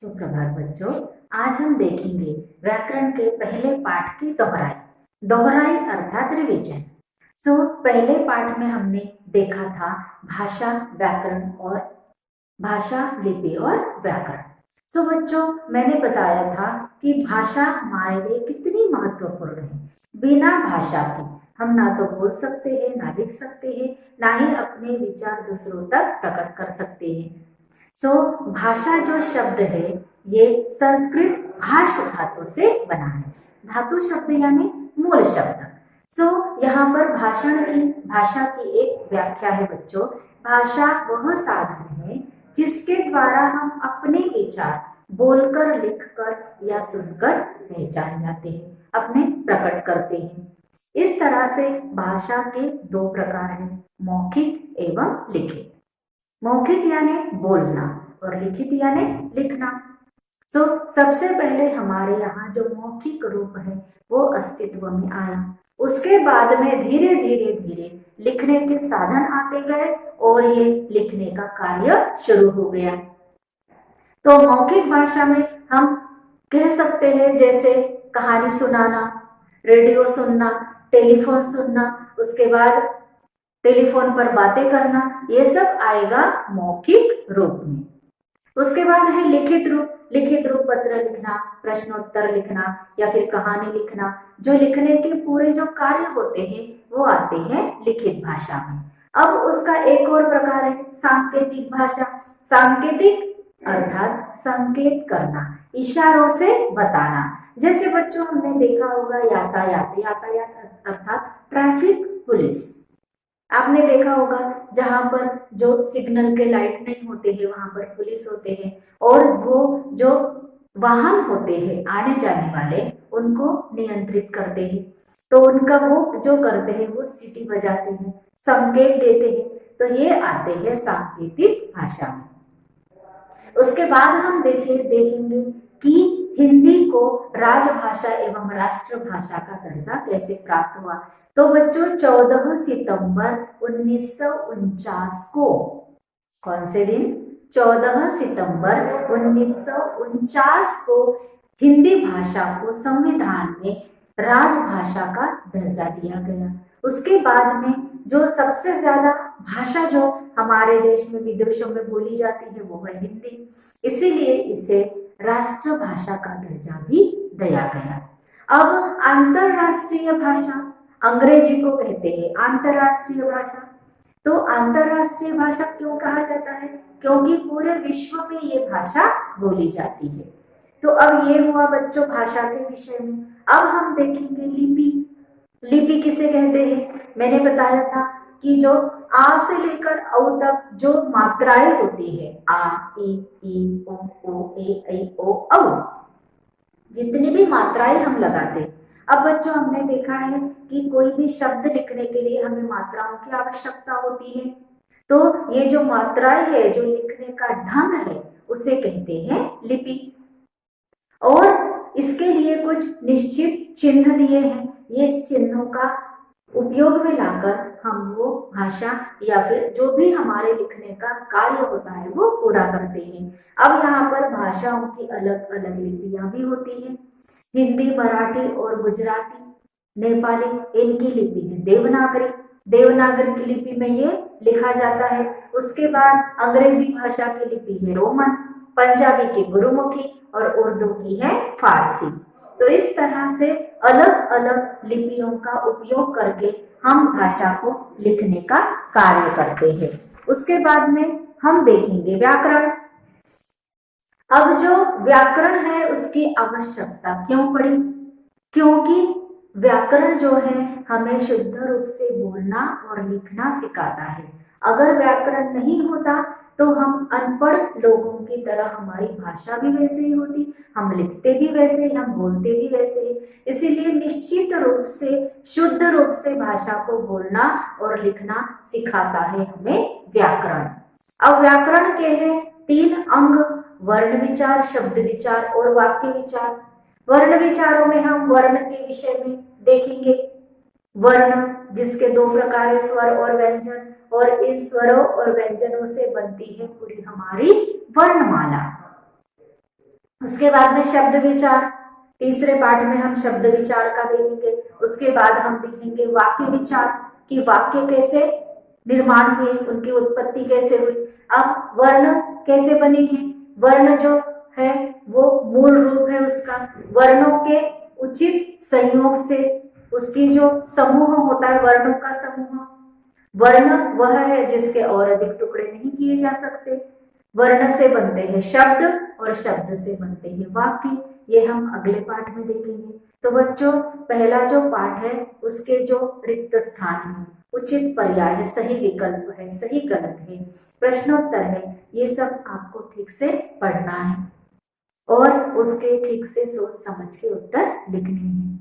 सुप्रभात बच्चों। आज हम देखेंगे व्याकरण के पहले पाठ की दोहराई। दोहराई अर्थात रिवीजन। पहले पाठ में हमने देखा था भाषा, व्याकरण और भाषा, लिपि और व्याकरण। बच्चों, मैंने बताया था कि भाषा हमारे लिए कितनी महत्वपूर्ण है। बिना भाषा के हम ना तो बोल सकते हैं, ना लिख सकते हैं, ना ही अपने विचार दूसरों तक प्रकट कर सकते हैं। भाषा जो शब्द है ये संस्कृत भाष धातु से बना है। धातु शब्द यानी मूल शब्द। यहाँ पर भाषा की एक व्याख्या है बच्चों। भाषा वह साधन है जिसके द्वारा हम अपने विचार बोलकर, लिखकर या सुनकर पहचान जाते हैं, अपने प्रकट करते हैं। इस तरह से भाषा के दो प्रकार हैं, मौखिक एवं लिखित। मौखिक यानी बोलना और लिखित यानी लिखना। सबसे पहले हमारे यहाँ जो मौखिक रूप है वो अस्तित्व में आया। उसके बाद में धीरे धीरे लिखने के साधन आते गए और ये लिखने का कार्य शुरू हो गया। तो मौखिक भाषा में हम कह सकते हैं जैसे कहानी सुनाना, रेडियो सुनना, टेलीफोन सुनना, उसके बाद टेलीफोन पर बातें करना, ये सब आएगा मौखिक रूप में। उसके बाद है लिखित रूप। लिखित रूप पत्र लिखना, प्रश्नोत्तर लिखना या फिर कहानी लिखना। जो लिखने के पूरे जो कार्य होते हैं वो आते हैं लिखित भाषा में। अब उसका एक और प्रकार है सांकेतिक भाषा। सांकेतिक अर्थात संकेत करना, इशारों से बताना। जैसे बच्चों हमने देखा होगा यातायात अर्थात ट्रैफिक पुलिस। आपने देखा होगा जहां पर जो सिग्नल के लाइट नहीं होते हैं वहां पर पुलिस होते हैं, और वो जो वाहन होते हैं आने जाने वाले उनको नियंत्रित करते हैं। तो उनका वो जो करते हैं वो सीटी बजाते हैं, संकेत देते हैं। तो ये आते हैं सांकेतिक भाषा में। उसके बाद हम देखेंगे कि हिंदी को राजभाषा एवं राष्ट्रभाषा का दर्जा कैसे प्राप्त हुआ। तो बच्चों 14 सितंबर 1949 को, कौन से दिन? 14 सितंबर 1949 को हिंदी भाषा को संविधान में राजभाषा का दर्जा दिया गया। उसके बाद में जो सबसे ज्यादा भाषा जो हमारे देश में विदेशों में बोली जाती है वो है हिंदी, इसीलिए इसे राष्ट्रभाषा का दर्जा भी दिया गया। अब अंतरराष्ट्रीय भाषा, अंग्रेजी को कहते हैं अंतरराष्ट्रीय भाषा। तो अंतरराष्ट्रीय भाषा क्यों कहा जाता है? क्योंकि पूरे विश्व में ये भाषा बोली जाती है। तो अब ये हुआ बच्चों भाषा के विषय में। अब हम देखेंगे लिपि। लिपि किसे कहते हैं? मैंने बताया था कि जो आ से लेकर औ तक जो मात्राएं होती है, आ, ई, ओ, ए, ऐ, ओ, औ, जितनी भी मात्राएं हम लगाते हैं। अब बच्चों हमने देखा है कि कोई भी शब्द लिखने के लिए हमें मात्राओं की आवश्यकता होती है। तो ये जो मात्राएं है, जो लिखने का ढंग है, उसे कहते हैं लिपि। और इसके लिए कुछ निश्चित चिन्ह दिए हैं। ये चिन्हों का उपयोग में लाकर हम वो भाषा या फिर जो भी हमारे लिखने का कार्य होता है वो पूरा करते हैं। अब यहाँ पर भाषाओं की अलग अलग लिपियां भी होती हैं। हिंदी, मराठी और गुजराती, नेपाली, इनकी लिपि है देवनागरी। देवनागरी की लिपि में ये लिखा जाता है। उसके बाद अंग्रेजी भाषा की लिपि है रोमन, पंजाबी की गुरुमुखी और उर्दू की है फारसी। तो इस तरह से अलग अलग लिपियों का उपयोग करके हम भाषा को लिखने का कार्य करते हैं। उसके बाद में हम देखेंगे व्याकरण। अब जो व्याकरण है उसकी आवश्यकता क्यों पड़ी? क्योंकि व्याकरण जो है हमें शुद्ध रूप से बोलना और लिखना सिखाता है। अगर व्याकरण नहीं होता तो हम अनपढ़ लोगों की तरह हमारी भाषा भी वैसे ही होती, हम लिखते भी वैसे ही, हम बोलते भी वैसे ही। इसीलिए निश्चित रूप से शुद्ध रूप से भाषा को बोलना और लिखना सिखाता है हमें व्याकरण। अब व्याकरण के हैं 3 अंग, वर्ण विचार, शब्द विचार और वाक्य विचार। वर्ण विचारों में हम वर्ण के विषय में देखेंगे। वर्ण जिसके 2 प्रकार है, स्वर और व्यंजन, और इन स्वरों और व्यंजनों से बनती है पूरी हमारी वर्णमाला। उसके बाद में शब्द विचार, तीसरे पाठ में हम शब्द विचार का देखेंगे। उसके बाद हम देखेंगे वाक्य विचार कि वाक्य कैसे निर्माण हुए, उनकी उत्पत्ति कैसे हुई। अब वर्ण कैसे बने हैं, वर्ण जो है वो मूल रूप है उसका, वर्णों के उचित संयोग से उसकी जो समूह होता है, वर्णों का समूह, वर्ण वह है जिसके और अधिक टुकड़े नहीं किए जा सकते। वर्ण से बनते हैं शब्द और शब्द से बनते हैं वाक्य, ये हम अगले पाठ में देखेंगे। तो बच्चों, पहला जो पाठ है उसके जो रिक्त स्थान है, उचित पर्याय है, सही विकल्प है, सही गलत है, प्रश्नोत्तर है, ये सब आपको ठीक से पढ़ना है और उसके ठीक से सोच समझ के उत्तर लिखने हैं।